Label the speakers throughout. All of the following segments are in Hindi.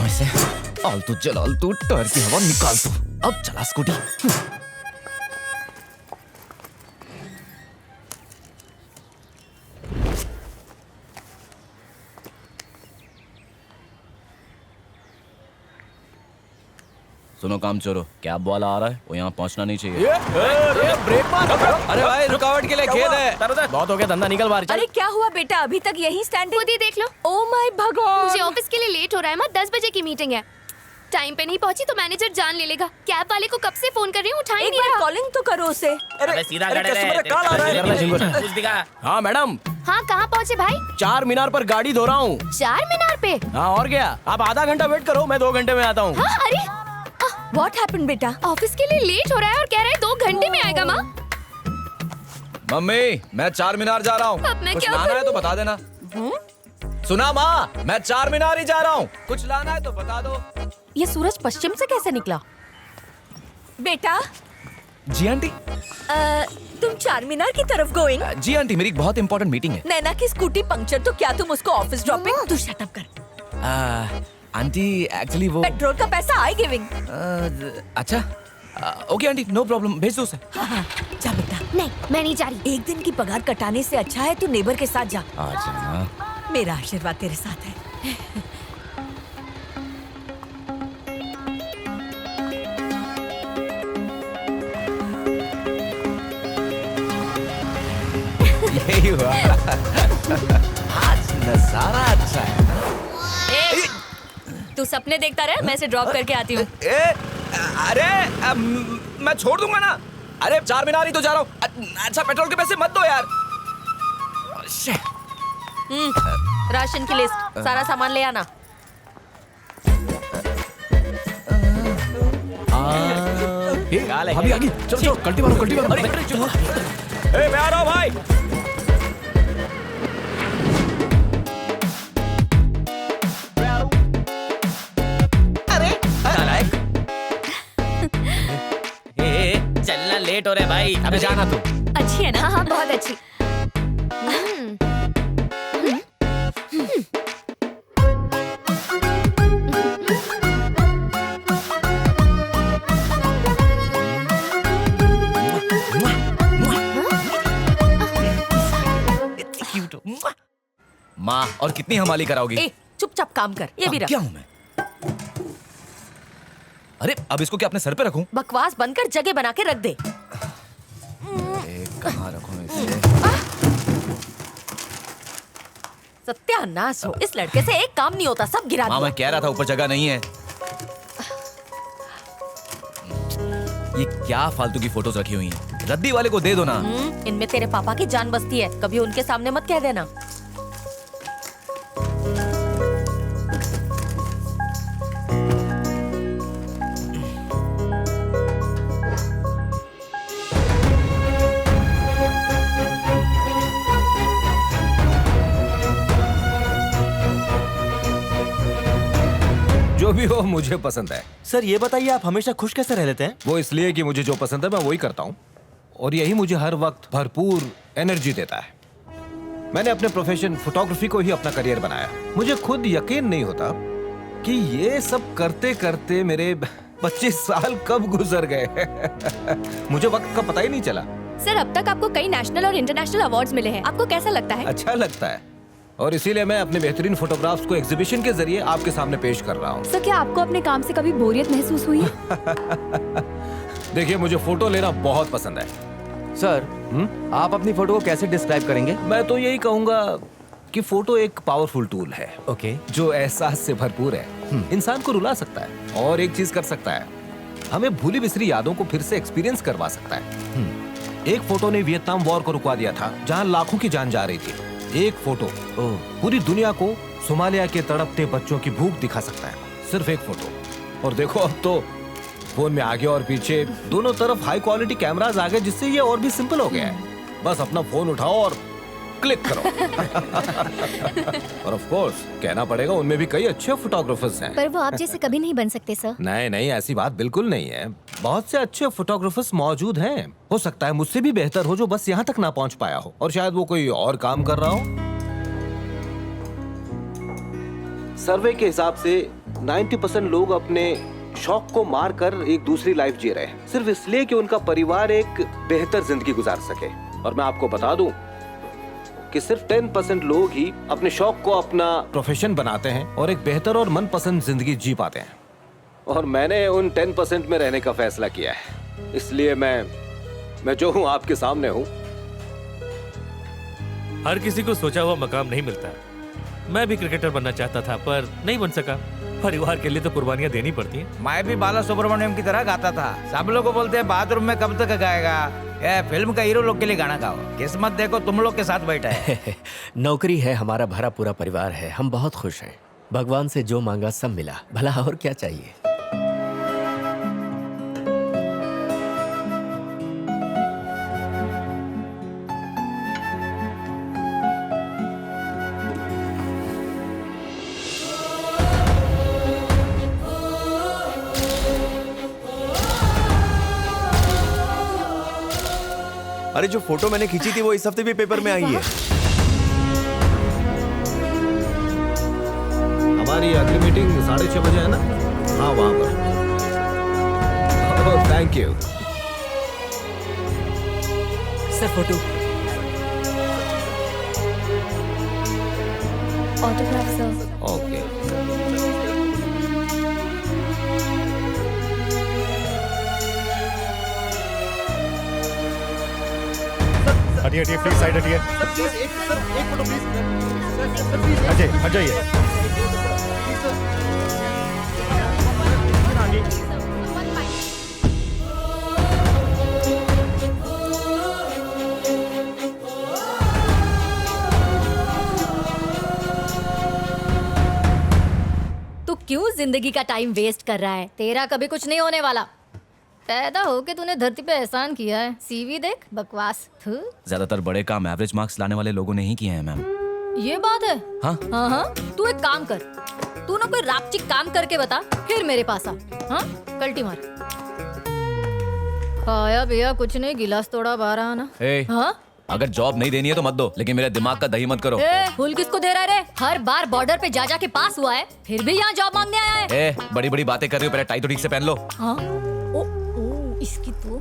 Speaker 1: इसे। आलतू जलाल तू, टायर की हवा निकाल तू। अब चला स्कूटी। सुनो काम चोरो, कैब वाला आ रहा है, वो यहाँ पहुँचना नहीं चाहिए।
Speaker 2: ब्रेक मार। अरे भाई रुकावट के लिए खेद है। बहुत हो गया, धंधा निकल बाहर।
Speaker 3: अरे क्या हुआ बेटा, अभी तक यही स्टैंडिंग?
Speaker 4: खुद ही देख लो।
Speaker 3: ओह माय भगवान,
Speaker 4: मुझे ऑफिस के लिए लेट हो रहा है। मैं 10 बजे की मीटिंग है। टाइम पे नहीं पहुंची तो मैनेजर जान ले लेगा। कैब वाले को कब से फोन कर रही हूँ, उठा ही
Speaker 3: एक
Speaker 4: नहीं
Speaker 3: बार
Speaker 4: रहा।
Speaker 3: कॉलिंग तो करो उसे।
Speaker 2: अरे सीधा हाँ मैडम।
Speaker 4: हाँ कहाँ पहुँचे भाई?
Speaker 2: 4 मीनार पर गाड़ी धो रहा हूँ।
Speaker 4: 4 मीनार पे?
Speaker 2: हाँ और क्या, आप आधा घंटा वेट करो, मैं 2 घंटे में आता हूँ।
Speaker 4: हाँ अरे
Speaker 3: व्हाट हैपेंड बेटा?
Speaker 4: ऑफिस के लिए लेट हो रहा है और कह रहा है 2 घंटे में आएगा। माँ
Speaker 1: मम्मी, मैं 4 मीनार जा रहा हूँ।
Speaker 4: अब मैं
Speaker 1: कुछ
Speaker 4: क्या
Speaker 1: लाना है तो
Speaker 4: करूं?
Speaker 1: बता देना। सुना माँ, मैं 4 मीनार ही जा रहा हूँ। कुछ लाना है तो बता दो।
Speaker 3: ये सूरज पश्चिम से कैसे निकला? बेटा
Speaker 1: जी आंटी।
Speaker 3: तुम 4 मीनार की तरफ गोइंग?
Speaker 1: जी आंटी, मेरी एक बहुत इंपॉर्टेंट मीटिंग है।
Speaker 3: नैना की स्कूटी पंक्चर, तो क्या तुम उसको ऑफिस ड्रॉपिंग? तू शट अप कर।
Speaker 1: आंटी एक्चुअली वो
Speaker 3: पेट्रोल का पैसा आई गिविंग।
Speaker 1: अच्छा ओके आंटी, नो प्रॉब्लम, भेज दो उसे।
Speaker 3: हाँ, जा बेटा।
Speaker 4: नहीं मैं नहीं जा रही।
Speaker 3: एक दिन की पगार कटाने से अच्छा है तू नेबर के साथ जा।
Speaker 1: आ जाना।
Speaker 3: मेरा आशीर्वाद तेरे साथ है।
Speaker 1: यही हुआ। आज नजारा अच्छा है ना?
Speaker 3: तू सपने देखता रहे, मैं इसे ड्रॉप करके आती हूँ।
Speaker 1: अरे मैं छोड़ दूंगा ना। अरे 4 मीनार ही तो जा रहा हूँ। अच्छा पेट्रोल के पैसे मत दो यार।
Speaker 3: राशन की लिस्ट, सारा सामान ले आना।
Speaker 2: भाभी आगे, चलो चलो, कल्टी मारो कल्टी मारो।
Speaker 1: मैं आ रहा हूँ भाई।
Speaker 2: चलना लेट हो रहा है भाई, अबे जाना तू।
Speaker 3: अच्छी है ना?
Speaker 4: हाँ हाँ बहुत अच्छी।
Speaker 1: माँ, और कितनी हमाली कराओगी?
Speaker 3: ए, चुपचाप काम कर। ये भी रख।
Speaker 1: क्या हूँ मैं? अरे अब इसको क्या अपने सर पे रखूं?
Speaker 3: बकवास बंद कर, जगह बना के रख दे।
Speaker 1: कहाँ रखूं इसे?
Speaker 3: सत्यानाश हो, इस लड़के से एक काम नहीं होता, सब गिरा
Speaker 1: माँ
Speaker 3: दिया।
Speaker 1: मैं कह रहा था ऊपर जगह नहीं है। ये क्या फालतू की फोटोज रखी हुई हैं? रद्दी वाले को दे दो ना।
Speaker 3: इनमें तेरे पापा की जान बसती है, कभी उनके सामने मत कह देना।
Speaker 5: जो भी हो मुझे पसंद है।
Speaker 6: सर ये बताइए आप हमेशा खुश कैसे रह लेते हैं?
Speaker 5: वो इसलिए कि मुझे जो पसंद है मैं वही करता हूँ और यही मुझे हर वक्त भरपूर एनर्जी देता है। मैंने अपने प्रोफेशन फोटोग्राफी को ही अपना करियर बनाया। मुझे खुद यकीन नहीं होता कि ये सब करते करते मेरे 25 साल कब गुजर गए। मुझे वक्त का पता ही नहीं चला।
Speaker 4: सर अब तक आपको कई नेशनल और इंटरनेशनल अवार्ड्स मिले हैं, आपको कैसा लगता है?
Speaker 5: अच्छा लगता है और इसीलिए मैं अपने बेहतरीन फोटोग्राफ्स को एग्जीबिशन के जरिए आपके सामने पेश कर रहा हूँ।
Speaker 4: सर क्या आपको अपने काम से कभी बोरियत महसूस हुई है?
Speaker 5: देखिए मुझे फोटो लेना बहुत पसंद है।
Speaker 2: सर आप अपनी फोटो को कैसे डिस्क्राइब करेंगे?
Speaker 5: मैं तो यही कहूंगा कि फोटो एक पावरफुल टूल है।
Speaker 2: ओके।
Speaker 5: जो एहसास से भरपूर है, इंसान को रुला सकता है और एक चीज कर सकता है, हमें भूली बिसरी यादों को फिर से एक्सपीरियंस करवा सकता है। एक फोटो ने वियतनाम वॉर को रुकवा दिया था जहां लाखों की जान जा रही थी। एक फोटो पूरी दुनिया को सोमालिया के तड़पते बच्चों की भूख दिखा सकता है, सिर्फ एक फोटो। और देखो अब तो फोन में आगे और पीछे दोनों तरफ हाई क्वालिटी कैमरास आ गए, जिससे ये और भी सिंपल हो गया है। बस अपना फोन उठाओ और क्लिक करो। और ऑफ कोर्स कहना पड़ेगा उनमें भी कई अच्छे फोटोग्राफर्स हैं।
Speaker 4: पर वो आप जैसे कभी नहीं बन सकते सर।
Speaker 5: नहीं नहीं, ऐसी बात बिल्कुल नहीं है। बहुत से अच्छे फोटोग्राफर्स मौजूद हैं। हो सकता है मुझसे भी बेहतर हो जो बस यहाँ तक ना पहुँच पाया हो, और शायद वो कोई और काम कर रहा हो। सर्वे के हिसाब से 90% लोग अपने शौक को मारकर एक दूसरी लाइफ जी रहे हैं, सिर्फ इसलिए कि उनका परिवार एक बेहतर जिंदगी गुजार सके। और मैं आपको बता दूं कि सिर्फ 10% लोग ही अपने शौक को अपना प्रोफेशन बनाते हैं और एक बेहतर और मनपसंद जिंदगी जी पाते हैं। और मैंने उन 10% में रहने का फैसला किया है, इसलिए मैं जो हूं आपके सामने हूं।
Speaker 7: हर किसी को सोचा हुआ मकाम नहीं मिलता। मैं भी क्रिकेटर बनना चाहता था पर नहीं बन सका। परिवार के लिए तो कुर्बानियां देनी पड़ती हैं।
Speaker 2: मैं भी बाला सुब्रमण्यम की तरह गाता था। सब लोग को बोलते हैं बाथरूम में कब तक गाएगा, ये फिल्म का हीरो लोग के लिए गाना गाओ। किस्मत देखो तुम लोग के साथ बैठा है।
Speaker 8: नौकरी है, हमारा भरा पूरा परिवार है, हम बहुत खुश हैं। भगवान से जो मांगा सब मिला, भला और क्या चाहिए।
Speaker 6: अरे जो फोटो मैंने खींची थी वो इस हफ्ते भी पेपर में आई है।
Speaker 5: हमारी अगली मीटिंग 6:30 बजे है ना? हाँ वहां पर। Thank you
Speaker 3: sir. Photo
Speaker 4: autograph sir.
Speaker 5: Okay.
Speaker 9: हटिए हटिए प्लीज, साइड हटिए। अजय हट जाइए।
Speaker 3: तू क्यों जिंदगी का टाइम वेस्ट कर रहा है? तेरा कभी कुछ नहीं होने वाला। पैदा होके तूने धरती पे एहसान किया है। सीवी देख, बकवास।
Speaker 1: ज्यादातर बड़े काम एवरेज मार्क्स लाने वाले लोगों ने ही किए हैं मैम।
Speaker 3: ये बात है।
Speaker 1: हाँ
Speaker 3: हाँ, तू एक काम कर, तू ना कोई रापचिक काम करके बता, फिर मेरे पास आ। हाँ, कल्टी मार। खाया पिया कुछ नहीं, गिलास तोड़ा बाहर आना। हाँ?
Speaker 1: अगर जॉब नहीं देनी है तो मत दो, लेकिन मेरे दिमाग का दही मत करो।
Speaker 3: फूल किसको दे रहा है रे? हर बार बॉर्डर पे जा के पास हुआ है, फिर भी यहाँ जॉब मांगने आया है।
Speaker 1: बड़ी बड़ी बातें कर रही हो, पहले टाई तो ठीक से पहन लो।
Speaker 3: हाँ? इसकी तो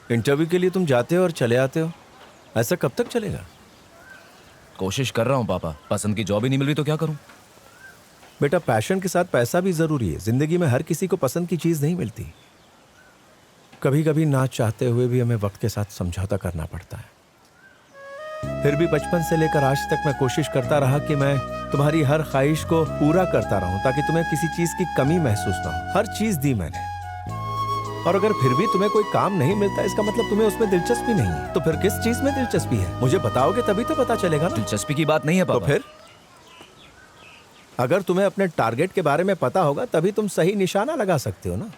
Speaker 9: इंटरव्यू के लिए तुम जाते हो और चले आते हो, ऐसा कब तक चलेगा?
Speaker 1: कोशिश कर रहा हूँ पापा, पसंद की जॉब ही नहीं मिल रही तो क्या करूँ?
Speaker 9: बेटा पैशन के साथ पैसा भी जरूरी है। जिंदगी में हर किसी को पसंद की चीज नहीं मिलती। कभी कभी ना चाहते हुए भी हमें वक्त के साथ समझौता करना पड़ता है। फिर भी बचपन से लेकर आज तक मैं कोशिश करता रहा कि मैं तुम्हारी हर ख्वाहिश को पूरा करता रहूं, ताकि तुम्हें किसी चीज की कमी महसूस ना हो। हर चीज दी मैंने, और अगर फिर भी तुम्हें कोई काम नहीं मिलता, इसका मतलब तुम्हें उसमें दिलचस्पी नहीं है। तो फिर किस चीज में दिलचस्पी है? मुझे बताओगे तभी तो पता चलेगा ना।
Speaker 1: दिलचस्पी की बात नहीं है पापा।
Speaker 9: तो फिर अगर तुम्हें अपने टारगेट के बारे में पता होगा तभी तुम सही निशाना लगा सकते हो ना।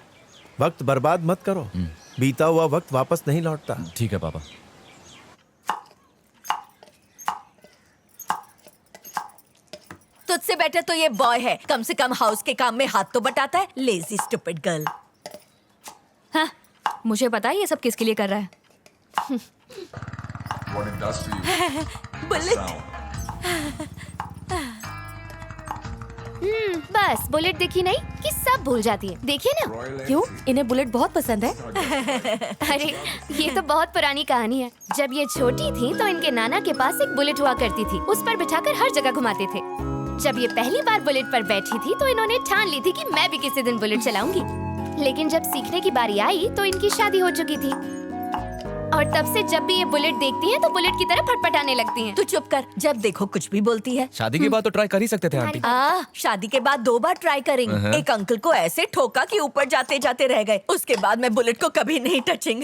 Speaker 9: वक्त बर्बाद मत करो, बीता हुआ वक्त वापस नहीं लौटता।
Speaker 1: ठीक है पापा।
Speaker 3: तुझसे बेटर तो ये बॉय है, कम से कम हाउस के काम में हाथ तो बटाता है। Lazy stupid girl.
Speaker 4: हाँ, मुझे पता है ये सब किसके लिए कर रहा है।
Speaker 3: बुलेट।
Speaker 4: बस बुलेट देखी नहीं कि सब भूल जाती है। देखिए ना।
Speaker 3: क्यों? इन्हें बुलेट बहुत पसंद है।
Speaker 4: अरे ये तो बहुत पुरानी कहानी है। जब ये छोटी थी तो इनके नाना के पास एक बुलेट हुआ करती थी, उस पर बिठाकर हर जगह घुमाते थे। जब ये पहली बार बुलेट पर बैठी थी तो इन्होंने ठान ली थी कि मैं भी किसी दिन बुलेट चलाऊंगी। लेकिन जब सीखने की बारी आई तो इनकी शादी हो चुकी थी, और तब से जब भी ये बुलेट देखती हैं तो बुलेट की तरह फटफटाने लगती हैं।
Speaker 3: तू चुप कर, जब देखो कुछ भी बोलती है।
Speaker 1: शादी के बाद तो ट्राई कर ही सकते थे आंटी।
Speaker 3: शादी के बाद 2 बार ट्राई करेंगे। एक अंकल को ऐसे ठोका कि ऊपर जाते जाते रह गए। उसके बाद मैं बुलेट को कभी नहीं टचिंग।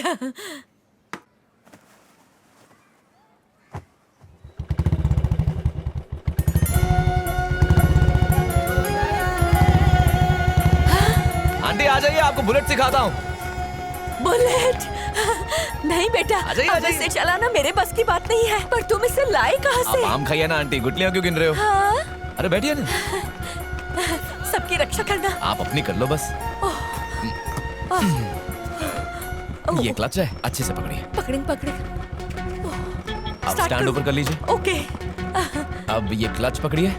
Speaker 1: आंटी आ जाइए, आपको बुलेट सिखाता हूँ।
Speaker 3: बुलेट? नहीं बेटा,
Speaker 1: आ जाइए,
Speaker 3: अब इसे चलाना मेरे बस की बात नहीं है। पर तुम इसे लाए कहाँ से?
Speaker 1: आप आम खाइए ना आंटी, गुटलियाँ क्यों गिन रहे हो?
Speaker 3: हाँ?
Speaker 1: अरे बैठिए ना।
Speaker 3: सबकी रक्षा करना।
Speaker 1: आप अपनी कर लो बस। ये क्लच है, अच्छे से पकड़िए।
Speaker 3: पकड़ेंगे।
Speaker 1: आप स्टैंड ऊपर कर लीजिए।
Speaker 3: ओके।
Speaker 1: अब ये क्लच पकड़िए,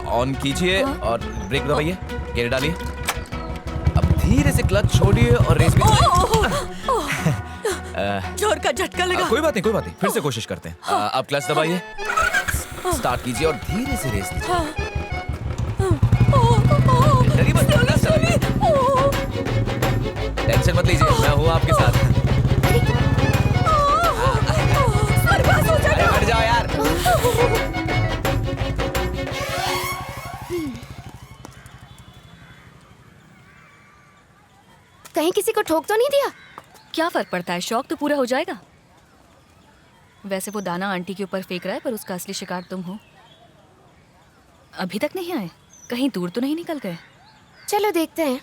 Speaker 1: ऑन कीजिए और ब्रेक दबाइए, गियर डालिए। अब धीरे से क्लच छोड़िए और रेस में
Speaker 10: जोर का झटका लगा।
Speaker 1: कोई बात नहीं, फिर से कोशिश करते हैं। अब क्लच दबाइए, स्टार्ट कीजिए और धीरे से रेस लीजिए। डरिए मत, क्लच दबाइए। टेंशन मत लीजिए, मैं हूँ आपके साथ। अरे हट जाओ यार।
Speaker 4: कहीं किसी को ठोक तो नहीं दिया?
Speaker 10: क्या फर्क पड़ता है, शौक तो पूरा हो जाएगा। वैसे वो दाना आंटी के ऊपर फेंक रहा है, पर उसका असली शिकार तुम हो। अभी तक नहीं आए, कहीं दूर तो नहीं निकल गए?
Speaker 4: चलो देखते हैं।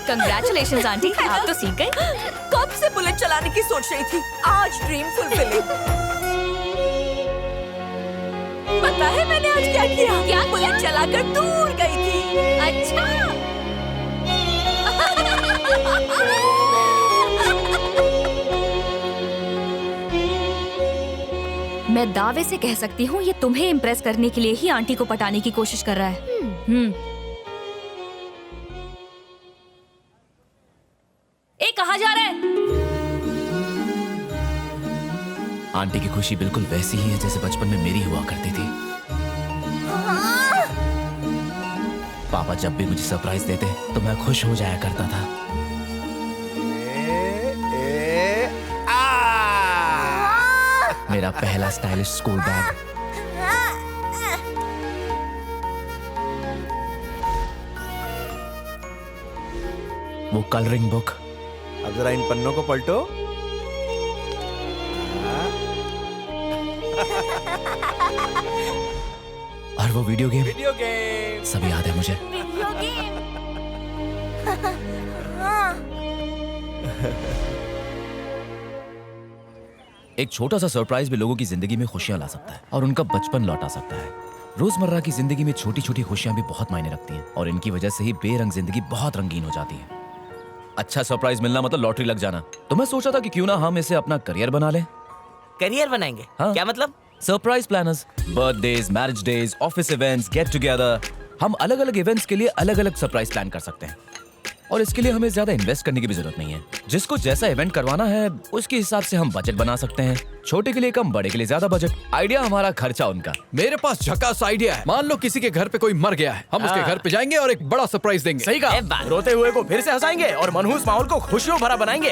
Speaker 10: कंग्रेचुलेशंस आंटी, आप तो सीख गए।
Speaker 11: कब से बुलेट चलाने की सोच रही थी, आज ड्रीम फुलफिलिंग। पता है मैंने आज क्या किया?
Speaker 4: क्या
Speaker 11: बुलेट चलाकर दूर गई थी।
Speaker 4: अच्छा।
Speaker 10: मैं दावे से कह सकती हूँ ये तुम्हें इम्प्रेस करने के लिए ही आंटी को पटाने की कोशिश कर रहा है। कहाँ जा रहा है?
Speaker 1: आंटी की खुशी बिल्कुल वैसी ही है जैसे बचपन में मेरी हुआ करती थी। पापा जब भी मुझे सरप्राइज देते तो मैं खुश हो जाया करता था। मेरा पहला स्टाइलिश स्कूल बैग, वो कलरिंग बुक।
Speaker 6: अब जरा इन पन्नों को पलटो।
Speaker 1: और वो वीडियो गेम
Speaker 6: गेम
Speaker 1: सब याद है मुझे।
Speaker 4: Video game.
Speaker 1: एक छोटा सा सरप्राइज भी लोगों की जिंदगी में खुशियां ला सकता है और उनका बचपन लौटा सकता है। रोजमर्रा की जिंदगी में छोटी छोटी खुशियां भी बहुत मायने रखती हैं और इनकी वजह से ही बेरंग जिंदगी बहुत रंगीन हो जाती है। अच्छा सरप्राइज मिलना मतलब लॉटरी लग जाना। तो मैं सोचा था कि क्यों ना हम इसे अपना करियर बना लें।
Speaker 12: करियर बनाएंगे?
Speaker 1: हाँ।
Speaker 12: क्या मतलब?
Speaker 1: Surprise planners, birthdays, marriage days, office events, get together, हम अलग अलग इवेंट्स के लिए अलग अलग सरप्राइज प्लान कर सकते हैं और इसके लिए हमें ज्यादा इन्वेस्ट करने की भी जरूरत नहीं है। जिसको जैसा इवेंट करवाना है उसके हिसाब से हम बजट बना सकते हैं। छोटे के लिए कम, बड़े के लिए ज्यादा बजट। आइडिया हमारा, खर्चा उनका।
Speaker 9: मेरे पास झकास आइडिया है। मान लो किसी के घर पे कोई मर गया है, हम उसके घर पे जाएंगे और एक बड़ा सरप्राइज देंगे।
Speaker 12: सही कहा।
Speaker 2: रोते हुए को फिर से हंसाएंगे और मनहूस माहौल को खुशियों भरा बनाएंगे